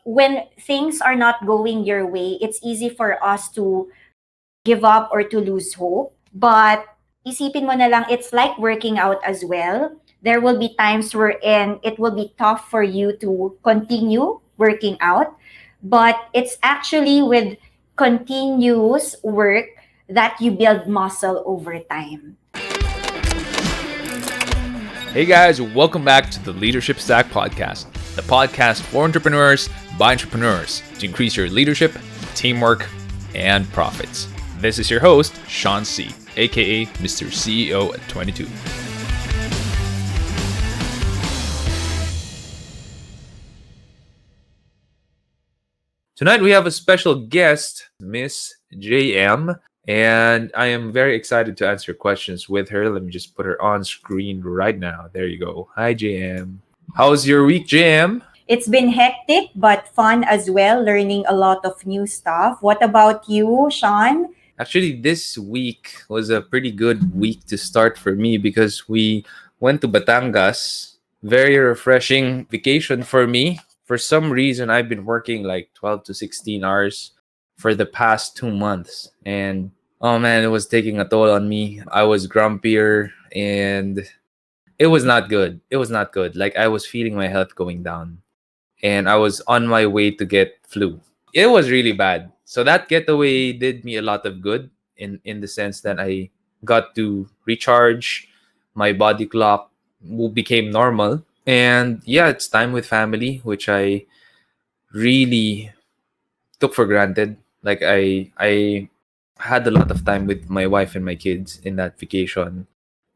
when things are not going your way, it's easy for us to give up or to lose hope. But isipin mo na lang, it's like working out as well. There will be times wherein it will be tough for you to continue working out, but it's actually with continuous work that you build muscle over time. Hey guys, welcome back to the Leadership Stack Podcast, the podcast for entrepreneurs by entrepreneurs to increase your leadership, teamwork, and profits. This is your host, Sean C., aka Mr. CEO at 22. Tonight we have a special guest, Miss JM, and I am very excited to answer questions with her. Let me just put her on screen right now. There you go. Hi, JM. How's your week, JM? It's been hectic but fun as well, learning a lot of new stuff. What about you, Sean? Actually, this week was a pretty good week to start for me because we went to Batangas. Very refreshing vacation for me. For some reason, I've been working like 12 to 16 hours for the past 2 months. And oh man, it was taking a toll on me. I was grumpier and it was not good. It was not good. Like I was feeling my health going down and I was on my way to get flu. It was really bad. So that getaway did me a lot of good in the sense that I got to recharge, my body clock became normal. And yeah, it's time with family, which I really took for granted. Like I had a lot of time with my wife and my kids in that vacation.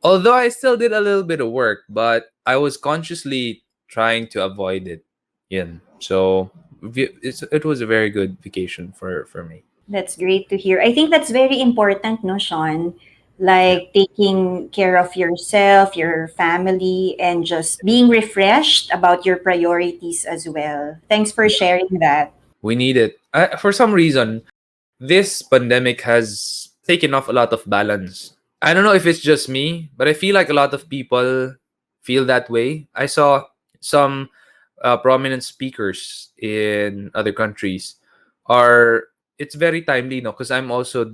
Although I still did a little bit of work, but I was consciously trying to avoid it. Yeah. So it was a very good vacation for me. That's great to hear. I think that's very important, no, Sean? Yeah. Like taking care of yourself, your family, and just being refreshed about your priorities as well. Thanks for sharing that. We need it. For some reason, this pandemic has taken off a lot of balance. I don't know if it's just me, but I feel like a lot of people feel that way. I saw some prominent speakers in other countries are it's very timely, no, because I'm also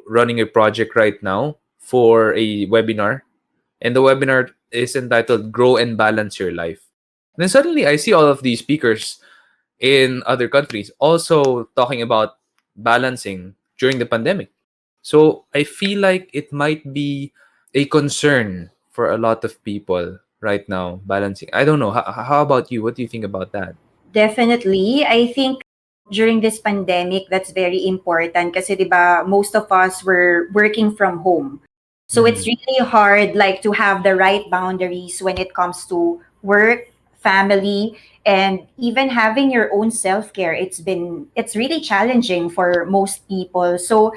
running a project right now for a webinar, and the webinar is entitled "Grow and Balance Your Life." And then suddenly, I see all of these speakers in other countries also talking about balancing during the pandemic. So I feel like it might be a concern for a lot of people right now, balancing. I don't know. How about you? What do you think about that? Definitely. I think during this pandemic, that's very important kasi 'di ba, most of us were working from home. So it's Mhm. really hard like to have the right boundaries when it comes to work, family, and even having your own self-care. It's really challenging for most people. So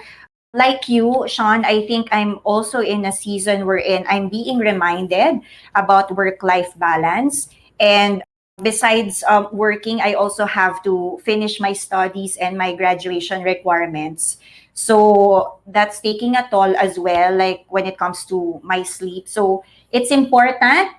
like you, Sean, I think I'm also in a season wherein I'm being reminded about work-life balance. And besides working, I also have to finish my studies and my graduation requirements. So that's taking a toll as well, like when it comes to my sleep. So it's important,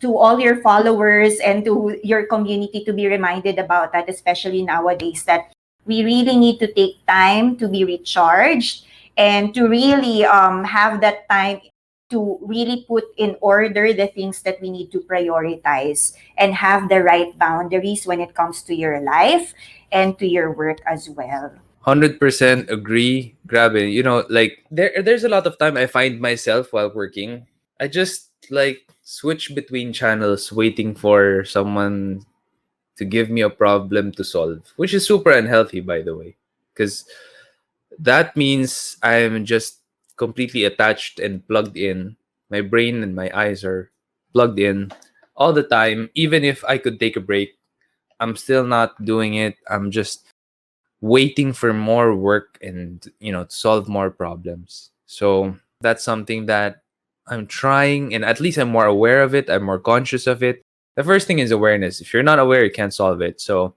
to all your followers and to your community to be reminded about that, especially nowadays, that we really need to take time to be recharged and to really have that time to really put in order the things that we need to prioritize and have the right boundaries when it comes to your life and to your work as well. 100% agree. Grabe. Like there's a lot of time I find myself while working. I just like switch between channels waiting for someone to give me a problem to solve, which is super unhealthy, by the way, because that means I'm just completely attached and plugged in. My brain and my eyes are plugged in all the time. Even if I could take a break, I'm still not doing it. I'm just waiting for more work and, to solve more problems. So that's something that I'm trying, and at least I'm more aware of it. I'm more conscious of it. The first thing is awareness. If you're not aware, you can't solve it. So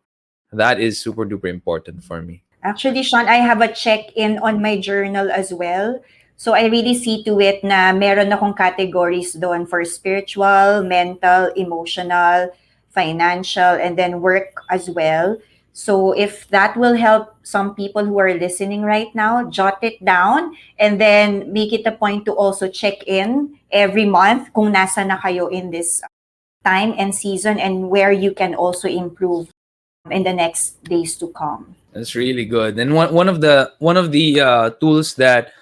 that is super duper important for me. Actually, Sean, I have a check-in on my journal as well. So I really see to it na meron akong categories doon for spiritual, mental, emotional, financial, and then work as well. So if that will help some people who are listening right now, jot it down and then make it a point to also check in every month kung nasa na kayo in this time and season and where you can also improve in the next days to come. That's really good. And one of the tools that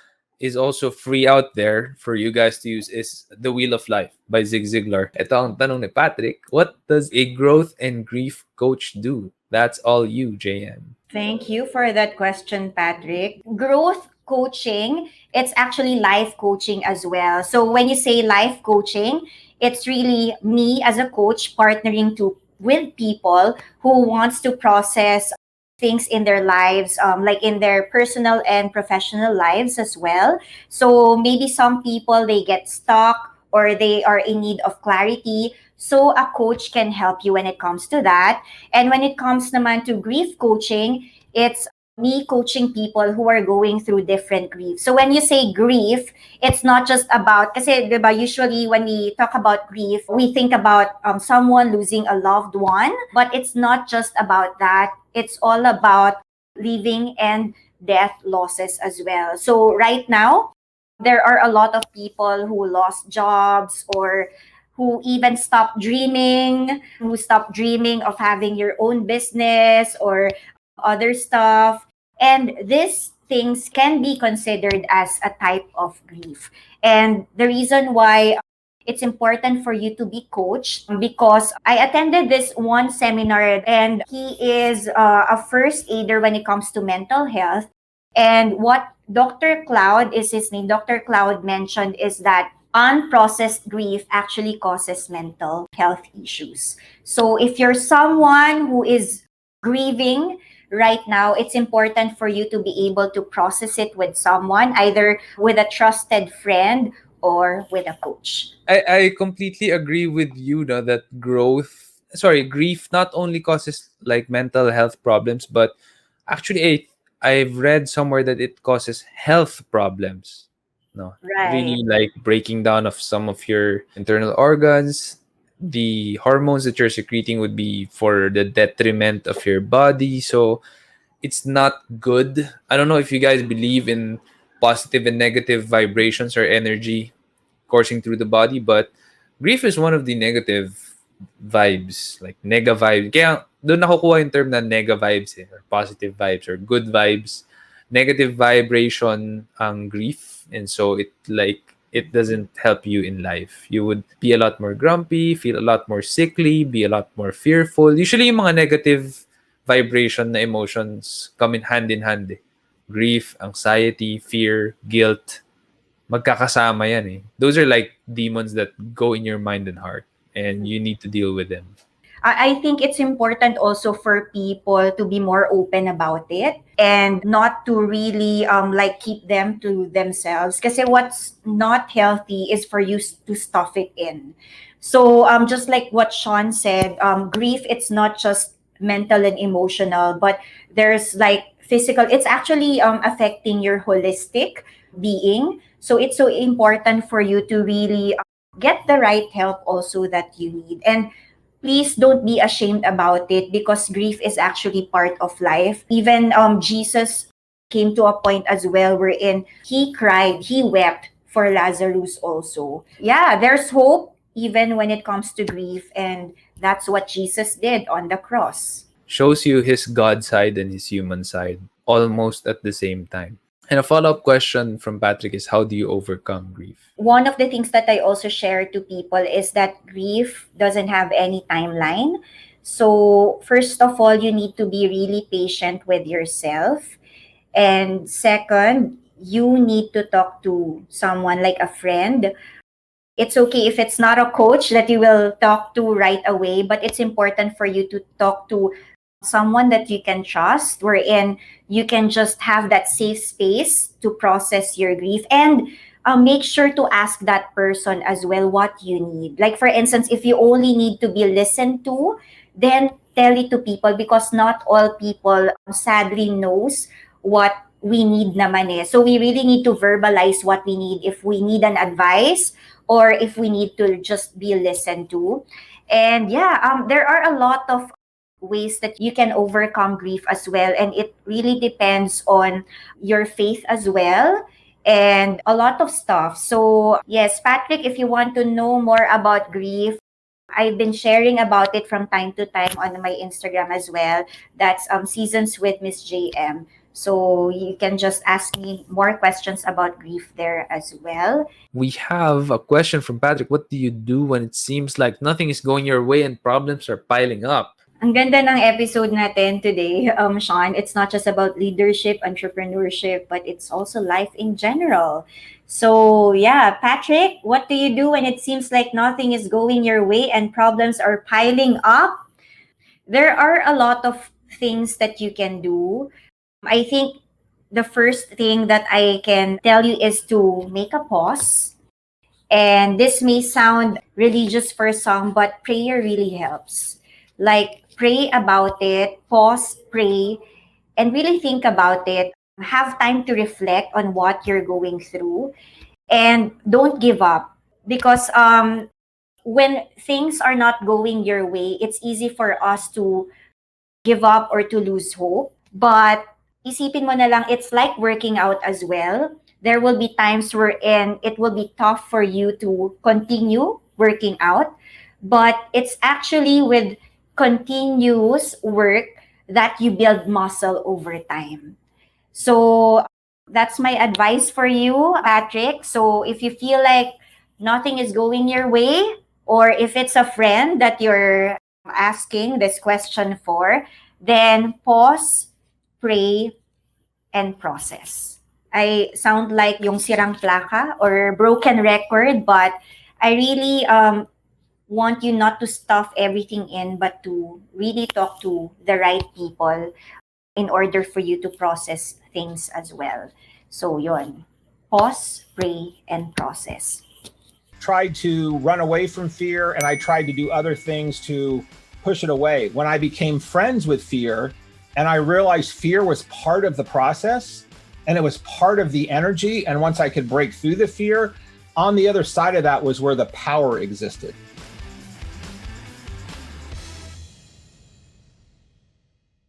is also free out there for you guys to use is the Wheel of Life by Zig Ziglar. Ito ang tanong ni Patrick. What does a growth and grief coach do? That's all you, JM. Thank you for that question, Patrick. Growth coaching, it's actually life coaching as well. So when you say life coaching, it's really me as a coach partnering to with people who wants to process things in their lives, like in their personal and professional lives as well. So maybe some people they get stuck or they are in need of clarity. So a coach can help you when it comes to that. And when it comes naman to grief coaching, it's me coaching people who are going through different grief. So when you say grief, it's not just about, kasi diba, usually when we talk about grief, we think about someone losing a loved one, but it's not just about that. It's all about living and death losses as well. So right now, there are a lot of people who lost jobs or who even stopped dreaming, who stopped dreaming of having your own business or other stuff. And these things can be considered as a type of grief. And the reason why it's important for you to be coached because I attended this one seminar and he is a first aider when it comes to mental health. And what Dr. Cloud is his name, Dr. Cloud mentioned is that unprocessed grief actually causes mental health issues. So if you're someone who is grieving right now, it's important for you to be able to process it with someone, either with a trusted friend or with a coach. I completely agree with you no, that grief not only causes like mental health problems, but actually I've read somewhere that it causes health problems. No, Right. really like breaking down of some of your internal organs. The hormones that you're secreting would be for the detriment of your body. So it's not good. I don't know if you guys believe in positive and negative vibrations or energy coursing through the body, but grief is one of the negative vibes, like nega vibes. Kaya doon nakukuha yung term na nega vibes or positive vibes or good vibes. Negative vibration ang grief, and so it doesn't help you in life. You would be a lot more grumpy, feel a lot more sickly, be a lot more fearful. Usually yung mga negative vibration na emotions come in hand. Eh. Grief, anxiety, fear, guilt, magkakasama yan eh. Those are like demons that go in your mind and heart and you need to deal with them. I think it's important also for people to be more open about it and not to really like keep them to themselves. Because what's not healthy is for you to stuff it in. So just like what Sean said, grief it's not just mental and emotional, but there's like physical. It's actually affecting your holistic being. So it's so important for you to really get the right help also that you need. And please don't be ashamed about it because grief is actually part of life. Even Jesus came to a point as well wherein he cried, he wept for Lazarus also. Yeah, there's hope even when it comes to grief, and that's what Jesus did on the cross. Shows you his God side and his human side almost at the same time. And a follow-up question from Patrick is, how do you overcome grief? One of the things that I also share to people is that grief doesn't have any timeline. So, first of all, you need to be really patient with yourself. And second, you need to talk to someone like a friend. It's okay if it's not a coach that you will talk to right away, but it's important for you to talk to someone that you can trust, wherein you can just have that safe space to process your grief and make sure to ask that person as well what you need. Like, for instance, if you only need to be listened to, then tell it to people because not all people sadly knows what we need naman eh. So we really need to verbalize what we need if we need an advice or if we need to just be listened to. And yeah, there are a lot of ways that you can overcome grief as well. And it really depends on your faith as well and a lot of stuff. So, yes, Patrick, if you want to know more about grief, I've been sharing about it from time to time on my Instagram as well. That's Seasons with Miss JM. So you can just ask me more questions about grief there as well. We have a question from Patrick. What do you do when it seems like nothing is going your way and problems are piling up? Ang ganda ng episode natin today, Sean. It's not just about leadership, entrepreneurship, but it's also life in general. So, yeah, Patrick, what do you do when it seems like nothing is going your way and problems are piling up? There are a lot of things that you can do. I think the first thing that I can tell you is to make a pause. And this may sound religious for some, but prayer really helps. Like, pray about it, pause, pray, and really think about it. Have time to reflect on what you're going through and don't give up because when things are not going your way, it's easy for us to give up or to lose hope. But isipin mo na lang, it's like working out as well. There will be times wherein it will be tough for you to continue working out, but it's actually with continuous work that you build muscle over time. So that's my advice for you, Patrick. So if you feel like nothing is going your way, or if it's a friend that you're asking this question for, then pause, pray, and process. I sound like yung sirang plaka or broken record, but I really want you not to stuff everything in, but to really talk to the right people in order for you to process things as well. So yon, pause, pray, and process. Tried to run away from fear, and I tried to do other things to push it away. When I became friends with fear and I realized fear was part of the process and it was part of the energy, and once I could break through the fear, on the other side of that was where the power existed.